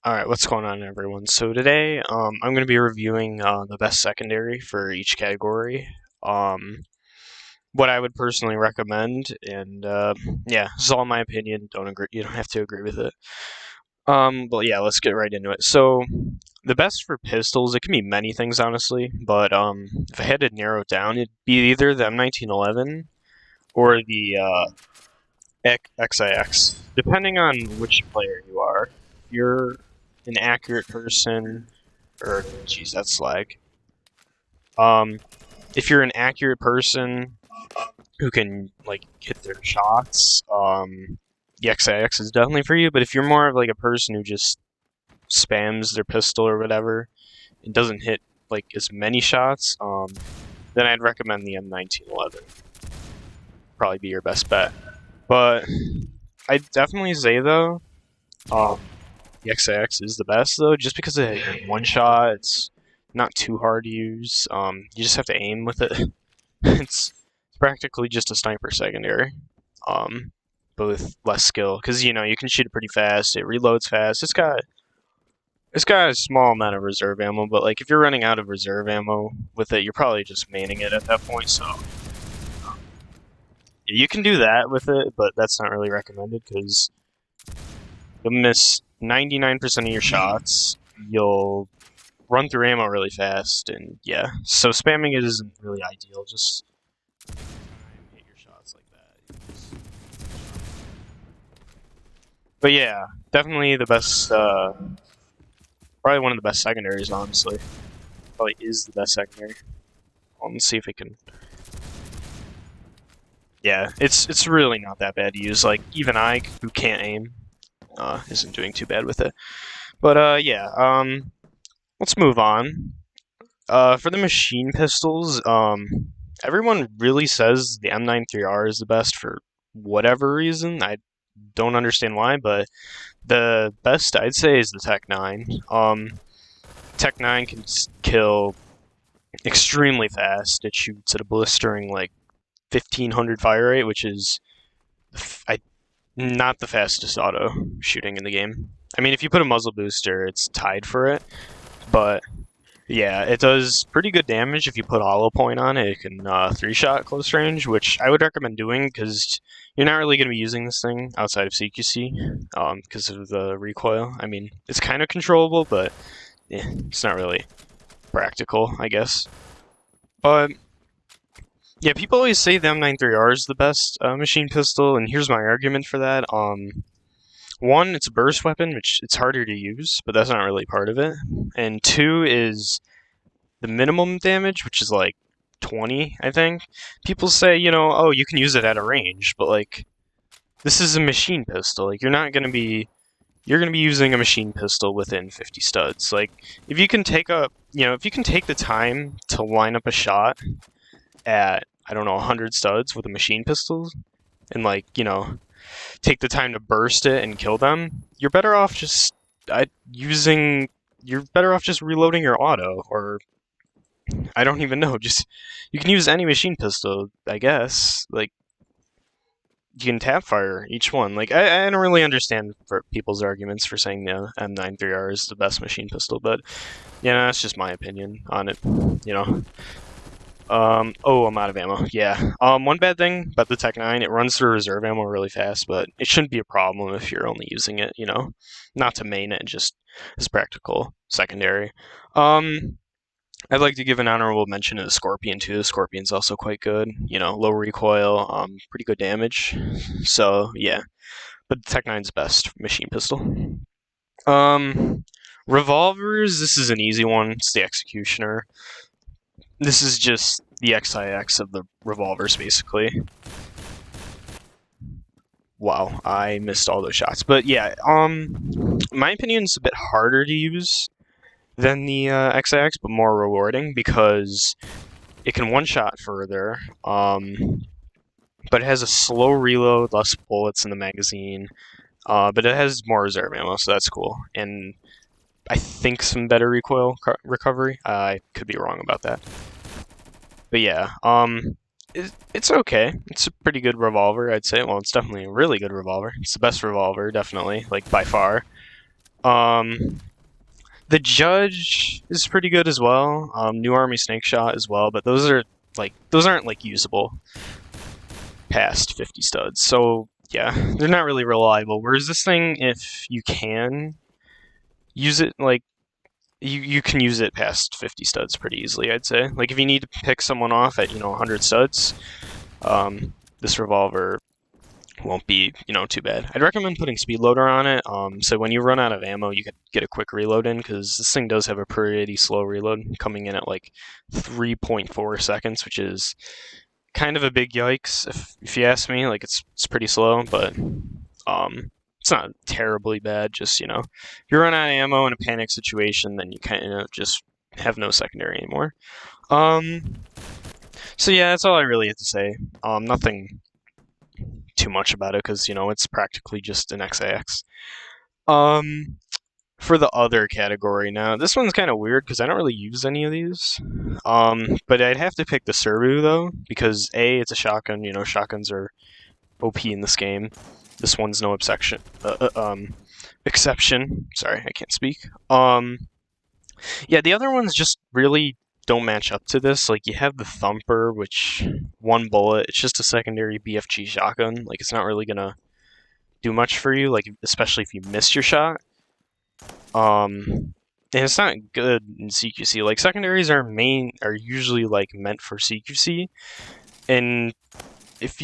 Alright, what's going on, everyone? So today, I'm going to be reviewing the best secondary for each category. Um, what I would personally recommend, and yeah, this is all my opinion. Don't agree. You don't have to agree with it. But yeah, let's get right into it. So the best for pistols, it can be many things, honestly. But if I had to narrow it down, it'd be either the M1911 or the XIX, depending on which player you are. If you're an accurate person, or geez, that's slag. Um, if you're an accurate person who can like hit their shots, the XIX is definitely for you. But if you're more of like a person who just spams their pistol or whatever and doesn't hit like as many shots, then I'd recommend the M1911. Probably be your best bet. But I'd definitely say though, um, the XIX is the best though, just because of one shot. It's not too hard to use. You just have to aim with it. it's practically just a sniper secondary, um, but with less skill. Because you can shoot it pretty fast. It reloads fast. It's got a small amount of reserve ammo, but like if you're running out of reserve ammo with it, you're probably just maining it at that point. So you can do that with it, but that's not really recommended because you'll miss 99% of your shots. You'll run through ammo really fast, and yeah. So spamming it isn't really ideal. Just hit your shots like that. But yeah, definitely the best. Probably one of the best secondaries, honestly. Probably is the best secondary. Let's see if it can. Yeah, it's really not that bad to use. Like even I, who can't aim, isn't doing too bad with it. But yeah. Let's move on. For the machine pistols, everyone really says the M93R is the best for whatever reason. I don't understand why, but the best I'd say is the Tech 9. Tech 9 can kill extremely fast. It shoots at a blistering like 1500 fire rate, which is not the fastest auto shooting in the game. I mean, if you put a muzzle booster, it's tied for it, but yeah, it does pretty good damage if you put hollow point on it. It can three-shot close range, which I would recommend doing because you're not really going to be using this thing outside of CQC because of the recoil. I mean, it's kind of controllable, but it's not really practical, I guess. But yeah, people always say the M93R is the best machine pistol, and here's my argument for that. One, it's a burst weapon, which it's harder to use, but that's not really part of it. And two is the minimum damage, which is like 20, I think. People say, oh, you can use it at a range, but like, this is a machine pistol. Like, you're gonna be using a machine pistol within 50 studs. Like, if you can take the time to line up a shot at, I don't know, 100 studs with a machine pistol, and like, take the time to burst it and kill them, you're better off just you're better off just reloading your auto, or I don't even know. Just you can use any machine pistol, I guess. Like you can tap fire each one. Like I don't really understand for people's arguments for saying the M93R is the best machine pistol, but yeah, that's just my opinion on it. You know. Oh, I'm out of ammo. Yeah. One bad thing about the Tech 9, it runs through reserve ammo really fast, but it shouldn't be a problem if you're only using it, not to main it, just as practical secondary. I'd like to give an honorable mention to the Scorpion too. The Scorpion's also quite good. Low recoil, pretty good damage. So yeah, but the Tech 9's best machine pistol. Revolvers. This is an easy one. It's the Executioner. This is just the XIX of the revolvers, basically. Wow, I missed all those shots. But yeah, my opinion is a bit harder to use than the XIX, but more rewarding because it can one-shot further. But it has a slow reload, less bullets in the magazine. But it has more reserve ammo, so that's cool. And I think some better recoil recovery. I could be wrong about that. But yeah, it's okay. It's a pretty good revolver, I'd say. Well, it's definitely a really good revolver. It's the best revolver, definitely, like by far. The Judge is pretty good as well. New Army Snake Shot as well, but those aren't like usable past 50 studs. So yeah, they're not really reliable. Whereas this thing, if you can use it, like you can use it past 50 studs pretty easily, I'd say. Like if you need to pick someone off at 100 studs, this revolver won't be too bad. I'd recommend putting speed loader on it, so when you run out of ammo you could get a quick reload in, because this thing does have a pretty slow reload, coming in at like 3.4 seconds, which is kind of a big yikes if you ask me. Like it's pretty slow, but it's not terribly bad. Just if you run out of ammo in a panic situation, then you kind of just have no secondary anymore. So yeah, that's all I really have to say. Nothing too much about it, because it's practically just an XIX. For the other category now, this one's kind of weird because I don't really use any of these. But I'd have to pick the Serbu though, because A, it's a shotgun. Shotguns are OP in this game. This one's no exception. Exception. Sorry, I can't speak. Yeah, the other ones just really don't match up to this. Like, you have the Thumper, which one bullet, it's just a secondary BFG shotgun. Like, it's not really gonna do much for you, like especially if you miss your shot. And it's not good in CQC. Like, secondaries are usually like meant for CQC, and if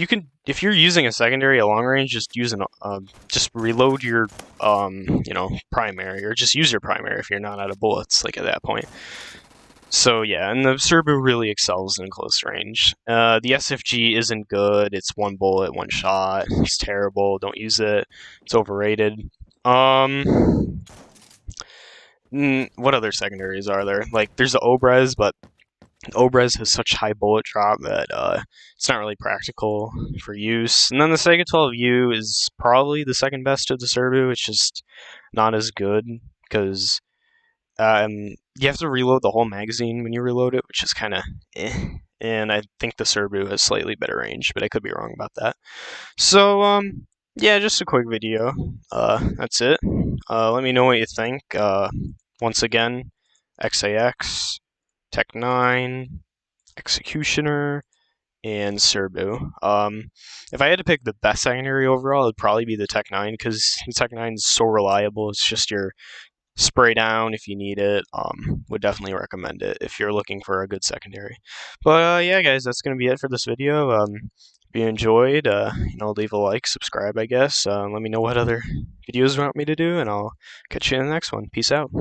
you're using a secondary at long range, just just reload your primary, or just use your primary if you're not out of bullets, like at that point. So yeah, and the Serbu really excels in close range. The SFG isn't good. It's one bullet, one shot. It's terrible. Don't use it. It's overrated. What other secondaries are there? Like, there's the Obrez, but Obrez has such high bullet drop that it's not really practical for use. And then the Sega 12U is probably the second best of the Serbu. It's just not as good, because you have to reload the whole magazine when you reload it, which is kind of eh. And I think the Serbu has slightly better range, but I could be wrong about that. So, yeah, just a quick video. That's it. Let me know what you think. Once again, XIX, Tech 9, Executioner, and Serbu. If I had to pick the best secondary overall, it'd probably be the Tech 9, because the Tech 9 is so reliable. It's just your spray down if you need it. Would definitely recommend it if you're looking for a good secondary. But yeah, guys, that's gonna be it for this video. If you enjoyed, leave a like, subscribe, I guess. Let me know what other videos you want me to do, and I'll catch you in the next one. Peace out.